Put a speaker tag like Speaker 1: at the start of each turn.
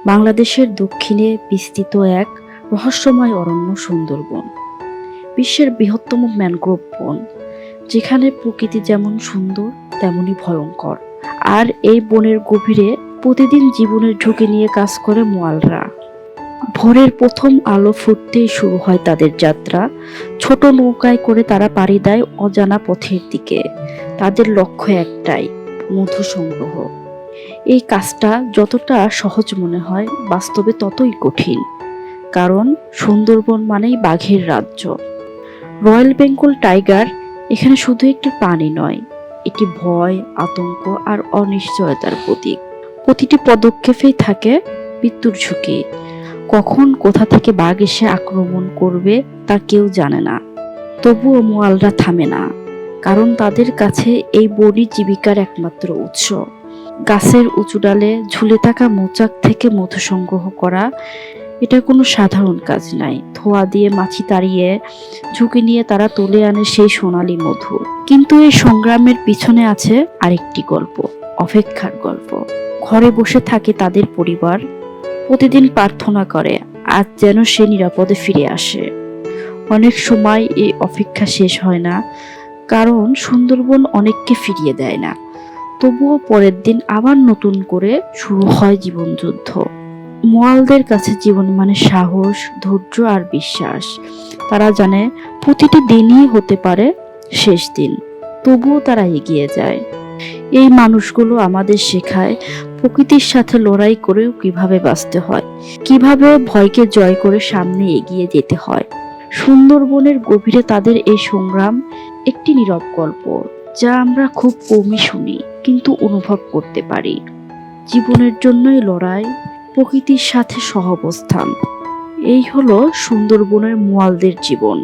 Speaker 1: বাংলাদেশের দক্ষিণে বিস্তৃত এক রহস্যময় অরণ্য সুন্দরবন, বিশ্বের বৃহত্তম ম্যানগ্রোভ বন, যেখানে প্রকৃতি যেমন সুন্দর তেমনি ভয়ঙ্কর। আর এই বনের গভীরে প্রতিদিন জীবনের ঝুঁকি নিয়ে কাজ করে মোয়ালরা। ভোরের প্রথম আলো ফুটতেই শুরু হয় তাদের যাত্রা। ছোট নৌকায় করে তারা পাড়ি দেয় অজানা পথের দিকে। তাদের লক্ষ্য একটাই, মধু সংগ্রহ। এই কাজটা যতটা সহজ মনে হয়, বাস্তবে ততই কঠিন। কারণ সুন্দরবন মানেই বাঘের রাজ্য। রয়্যাল বেঙ্গল টাইগার এখানে শুধু একটি প্রাণী নয়, এটি ভয়, আতঙ্ক আর অনিশ্চয়তার প্রতীক। প্রতিটি পদক্ষেপেই থাকে মৃত্যুর ঝুঁকি। কখন কোথা থেকে বাঘ এসে আক্রমণ করবে তা কেউ জানে না। তবুও মোয়ালরা থামে না, কারণ তাদের কাছে এই বনই জীবিকার একমাত্র উৎস। গাছের উঁচু ডালে ঝুলে থাকা মৌচাক থেকে মধু সংগ্রহ করা এটা কোনো সাধারণ কাজ নয়। ধোঁয়া দিয়ে মাছি তাড়িয়ে ঝুঁকি নিয়ে তারা তুলে আনে সেই সোনালী মধু। কিন্তু এই সংগ্রামের পিছনে আছে আরেকটি গল্প, অপেক্ষার গল্প। ঘরে বসে থাকে তাদের পরিবার, প্রতিদিন প্রার্থনা করে আজ যেন সে নিরাপদে ফিরে আসে। অনেক সময় এই অপেক্ষা শেষ হয় না, কারণ সুন্দরবন অনেককে ফিরিয়ে দেয় না। তবুও পরের দিন আবার নতুন করে শুরু হয় জীবনযুদ্ধ। মোয়ালদের কাছে জীবন মানে সাহস, ধৈর্য আর বিশ্বাস। তারা জানে প্রতিটি দিনই হতে পারে শেষ দিন, তবুও তারা এগিয়ে যায়। এই মানুষগুলো আমাদের শেখায় প্রকৃতির সাথে লড়াই করেও কিভাবে বাঁচতে হয়, কিভাবে ভয়কে জয় করে সামনে এগিয়ে যেতে হয়। সুন্দরবনের গভীরে তাদের এই সংগ্রাম একটি নীরব গল্প, যা আমরা খুব কমই শুনি কিন্তু অনুভব করতে পারি। জীবনের জন্যই লড়াই, প্রকৃতির সাথে সহাবস্থান, এই হলো সুন্দরবনের মোয়ালদের জীবন।